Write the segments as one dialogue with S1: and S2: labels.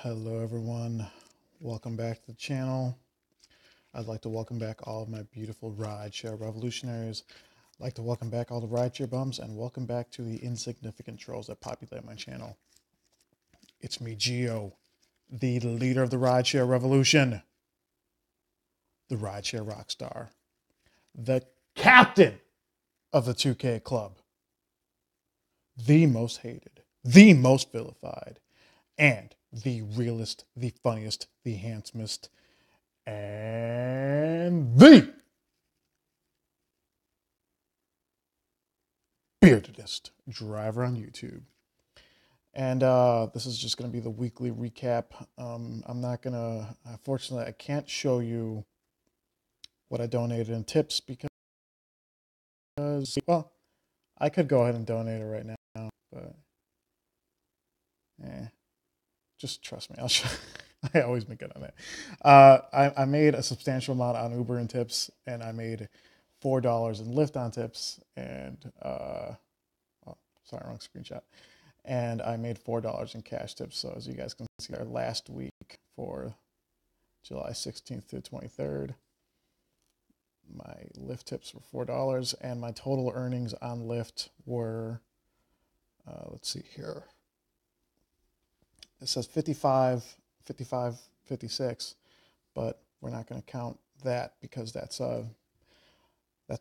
S1: Hello everyone, welcome back to the channel. I'd like to welcome back all of my beautiful rideshare revolutionaries. I'd like to welcome back all the rideshare bums and welcome back to the insignificant trolls that populate my channel. It's me, Gio, the leader of the rideshare revolution, the rideshare rock star, the captain of the 2K club, the most hated, the most vilified, and the realest, the funniest, the handsomest, and the beardedest driver on YouTube. And this is just going to be the weekly recap. I'm not going to, unfortunately, I can't show you what I donated in tips because, well, I could go ahead and donate it right now, but just trust me. I'll show. I always make it on that. I made a substantial amount on Uber and tips, and I made $4 in Lyft on tips, and oh, sorry, wrong screenshot. And I made $4 in cash tips. So as you guys can see, our last week for July 16th to 23rd, my Lyft tips were $4, and my total earnings on Lyft were, let's see here. It says 56, but we're not going to count that because that's a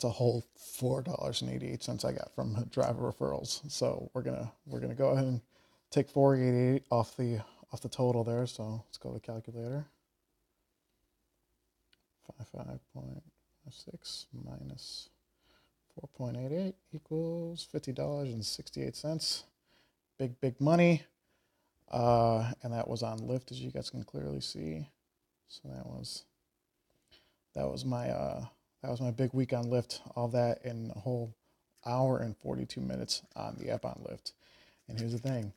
S1: whole $4.88 I got from driver referrals. So we're gonna go ahead and take $4.88 off the total there. So let's go to the calculator. 55.56 minus 4.88 equals $50.68. Big money. And that was on Lyft, as you guys can clearly see. So that was my big week on Lyft. All that in a whole hour and 42 minutes on the app on Lyft. And here's the thing.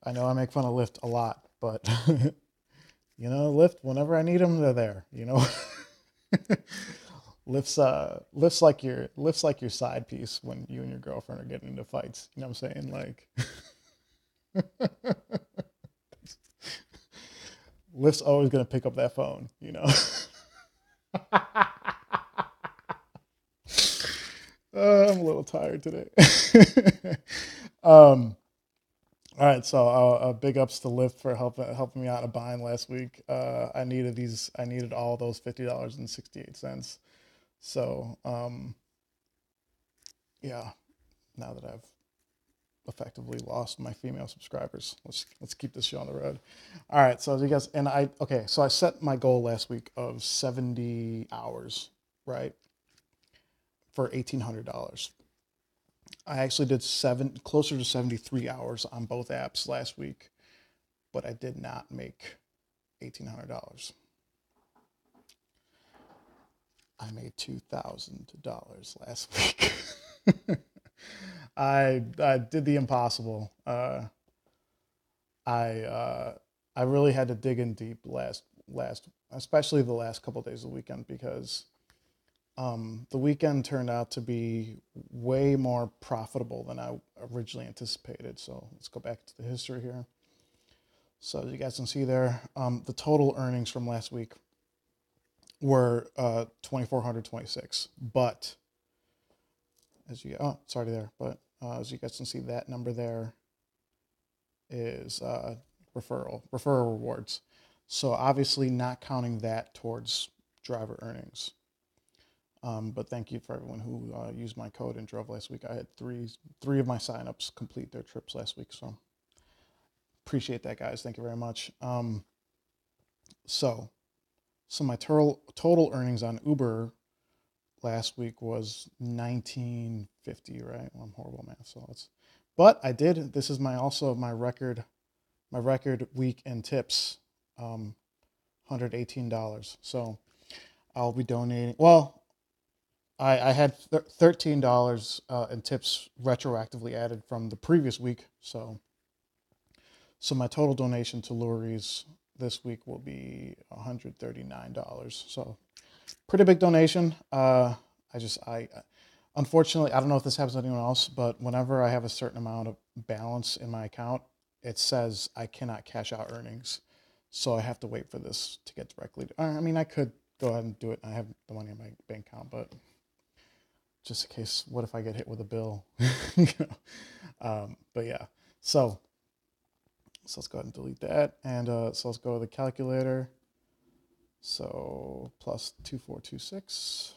S1: I know I make fun of Lyft a lot, but you know, Lyft, whenever I need them, they're there, you know. Lyft's like your side piece when you and your girlfriend are getting into fights. You know what I'm saying? Like Lyft's always gonna pick up that phone, you know. I'm a little tired today. All right, so big ups to Lyft for helping me out in a bind last week. I needed all those $50.68. So yeah, now that I've effectively lost my female subscribers, let's keep this show on the road. All right, so as you guys so I set my goal last week of 70 hours, right, for $1,800. I actually did closer to 73 hours on both apps last week, but I did not make $1,800. I made $2,000 last week. I did the impossible. I really had to dig in deep last, especially the last couple of days of the weekend, because the weekend turned out to be way more profitable than I originally anticipated. So let's go back to the history here. So as you guys can see there, the total earnings from last week were 2,426. But as you as you guys can see, that number there is referral rewards. So obviously not counting that towards driver earnings. But thank you for everyone who used my code and drove last week. I had three of my signups complete their trips last week, so appreciate that, guys. Thank you very much. So my total earnings on Uber last week was $19.50, right? Well, I'm horrible at math, so but I did. This is my record week in tips, $118. So I'll be donating. Well, I had $13 in tips retroactively added from the previous week. So my total donation to Lurie's this week will be $139. So pretty big donation. Unfortunately, I don't know if this happens to anyone else, but whenever I have a certain amount of balance in my account, it says I cannot cash out earnings. So I have to wait for this to get directly. I mean, I could go ahead and do it. I have the money in my bank account, but just in case, what if I get hit with a bill? You know? But yeah, so let's go ahead and delete that. And so let's go to the calculator. So plus 2426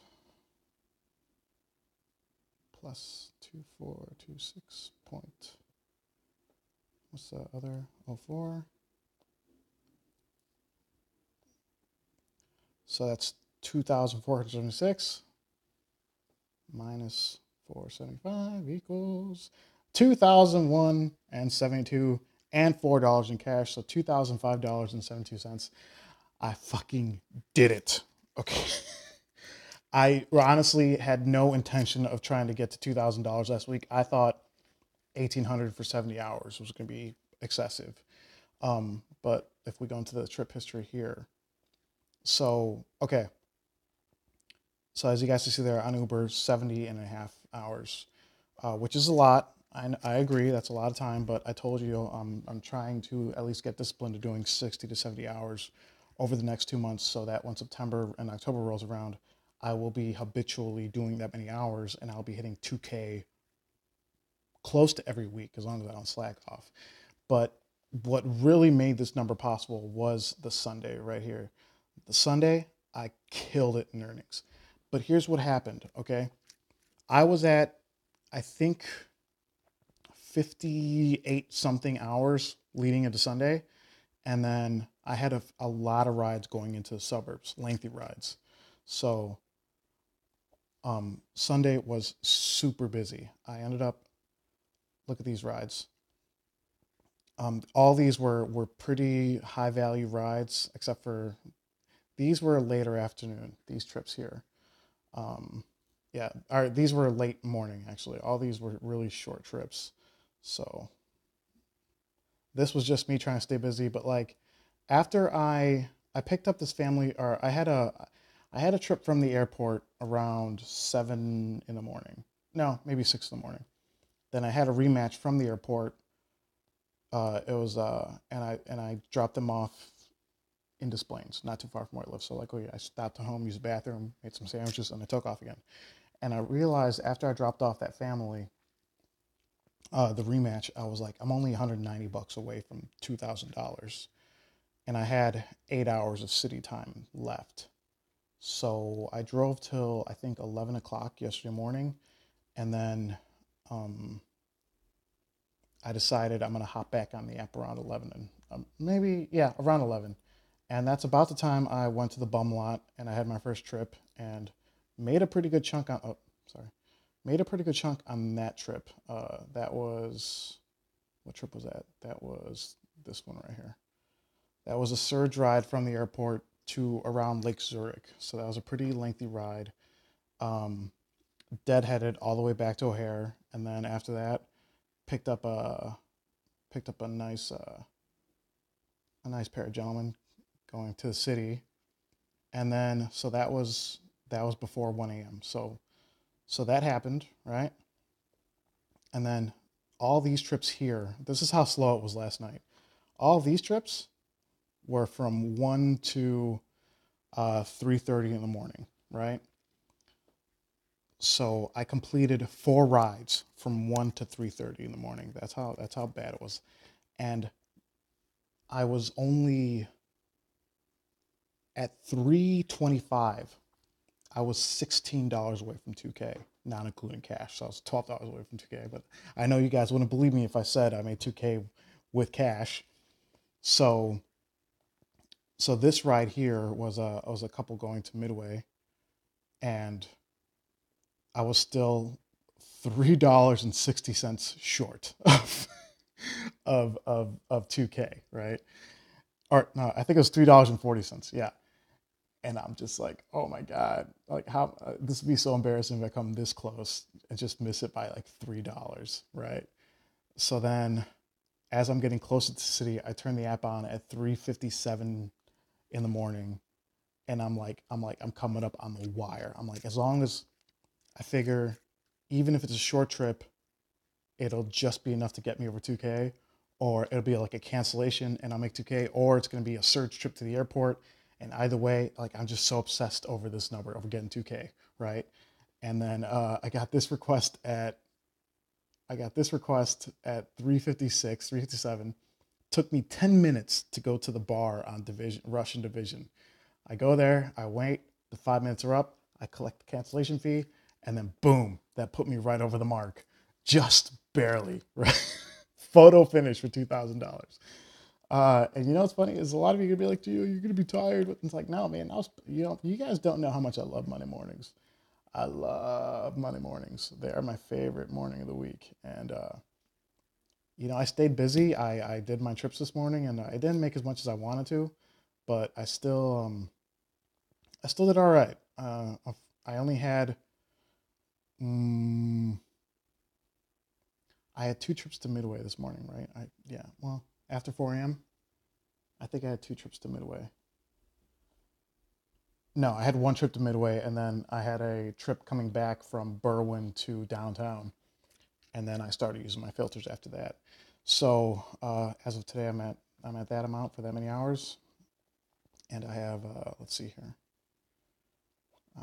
S1: plus 2426 point. What's the other? 04. So that's 2,476 minus 475 equals 2,001 and 72 and $4 in cash. So $2,005.72. I fucking did it. Okay. I honestly had no intention of trying to get to $2,000 last week. I thought 1,800 for 70 hours was going to be excessive. But if we go into the trip history here, so, okay. So as you guys can see there on Uber, 70 and a half hours, which is a lot. I agree, that's a lot of time, but I told you I'm trying to at least get disciplined to doing 60 to 70 hours over the next 2 months so that when September and October rolls around, I will be habitually doing that many hours and I'll be hitting 2K close to every week as long as I don't slack off. But what really made this number possible was the Sunday right here. The Sunday, I killed it in earnings. But here's what happened, okay? I was at, I think, 58 something hours leading into Sunday. And then I had a lot of rides going into the suburbs, lengthy rides. So Sunday was super busy. I ended up, look at these rides. All these were pretty high value rides, except for these were later afternoon, these trips here. Yeah, these were late morning, actually. All these were really short trips. So this was just me trying to stay busy. But like after I picked up this family, or I had a trip from the airport around 7 in the morning. No, maybe 6 in the morning. Then I had a rematch from the airport. It was and I dropped them off in Des Plaines, not too far from where I live. So like, oh yeah, I stopped at home, used the bathroom, made some sandwiches, and I took off again. And I realized after I dropped off that family, the rematch, I was like, I'm only 190 bucks away from $2,000, and I had 8 hours of city time left. So I drove till I think 11 o'clock yesterday morning, and then I decided I'm gonna hop back on the app around 11, and maybe yeah, around 11, and that's about the time I went to the bum lot and I had my first trip and made a pretty good chunk on. Oh, sorry, made a pretty good chunk on that trip. That was, what trip was that? That was this one right here. That was a surge ride from the airport to around Lake Zurich. So that was a pretty lengthy ride. Um, Deadheaded all the way back to O'Hare, and then after that, picked up a a nice pair of gentlemen going to the city, and then so that was before 1 a.m. So that happened, right? And then all these trips here, this is how slow it was last night. All these trips were from 1 to 3:30 in the morning, right? So I completed 4 rides from 1 to 3:30 in the morning. That's how bad it was. And I was only at 325. I was $16 away from 2K, not including cash. So I was $12 away from 2K. But I know you guys wouldn't believe me if I said I made 2K with cash. So this ride here was a couple going to Midway, and I was still $3.60 short of 2K, right? Or no, I think it was $3.40. Yeah. And I'm just like, oh my God, like how this would be so embarrassing if I come this close and just miss it by like $3, right? So then as I'm getting closer to the city, I turn the app on at 3:57 in the morning, and I'm coming up on the wire. I'm like, as long as I figure, even if it's a short trip, it'll just be enough to get me over 2K, or it'll be like a cancellation and I'll make 2K, or it's going to be a surge trip to the airport. And either way, like I'm just so obsessed over this number, over getting 2K, right? And then I got this request at 3:56, 3:57. Took me 10 minutes to go to the bar on division, Russian division. I go there, I wait, the 5 minutes are up, I collect the cancellation fee, and then boom, that put me right over the mark. Just barely, right? Photo finish for $2,000. And you know what's funny is a lot of you are gonna be like, you're gonna be tired. But it's like, no, man, you guys don't know how much I love Monday mornings. I love Monday mornings. They are my favorite morning of the week. And I stayed busy. I did my trips this morning, and I didn't make as much as I wanted to, but I still did all right. I only had mm, I had two trips to Midway this morning, right? Well, after 4 a.m., I think I had two trips to Midway. No, I had one trip to Midway, and then I had a trip coming back from Berwyn to downtown, and then I started using my filters after that. So as of today, I'm at that amount for that many hours, and I have let's see here,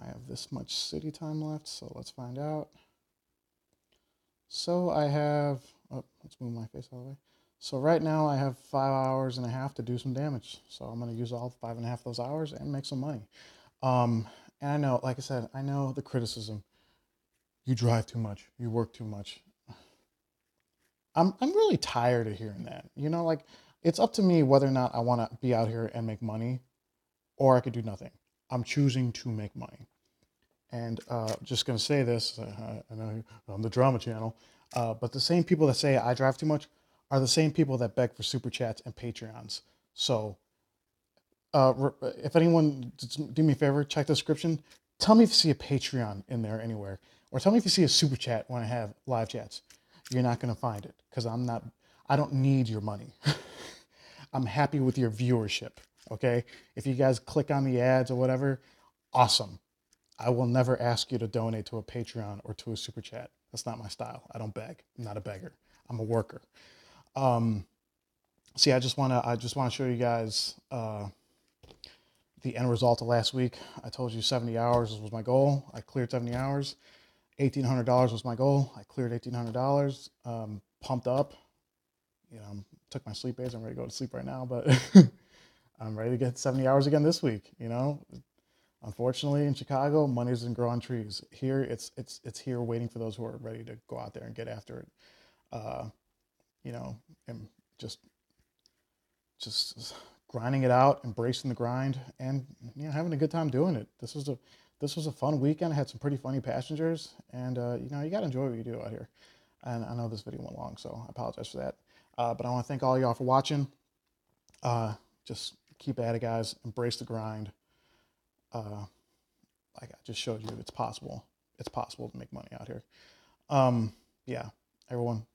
S1: I have this much city time left. So let's find out. So I have, oh, let's move my face all the way. So right now I have 5 hours and a half to do some damage. So I'm going to use all 5.5 of those hours and make some money. Um, and I know, like I said, I know the criticism. You drive too much. You work too much. I'm really tired of hearing that. Like it's up to me whether or not I want to be out here and make money, or I could do nothing. I'm choosing to make money. And just going to say this, I know on the drama channel, but the same people that say I drive too much are the same people that beg for super chats and Patreons. So if anyone, do me a favor, check the description. Tell me if you see a Patreon in there anywhere, or tell me if you see a super chat when I have live chats. You're not going to find it because I don't need your money. I'm happy with your viewership. Okay. If you guys click on the ads or whatever, awesome. I will never ask you to donate to a Patreon or to a super chat. That's not my style. I don't beg. I'm not a beggar. I'm a worker. See, I just wanna show you guys the end result of last week. I told you 70 hours was my goal. I cleared 70 hours. $1,800 was my goal. I cleared $1,800. Pumped up. Took my sleep aids. I'm ready to go to sleep right now, but I'm ready to get 70 hours again this week. Unfortunately, in Chicago, money doesn't grow on trees. Here, it's here waiting for those who are ready to go out there and get after it. Uh, and just grinding it out, embracing the grind, and having a good time doing it. This was a fun weekend. I had some pretty funny passengers, and you got to enjoy what you do out here. And I know this video went long, so I apologize for that. But I want to thank all y'all for watching. Just keep at it, guys. Embrace the grind. Like I just showed you, it's possible. It's possible to make money out here. Yeah, everyone,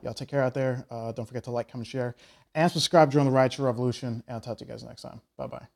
S1: y'all take care out there. Don't forget to like, comment, share, and subscribe. Join the Rideshare Revolution. And I'll talk to you guys next time. Bye-bye.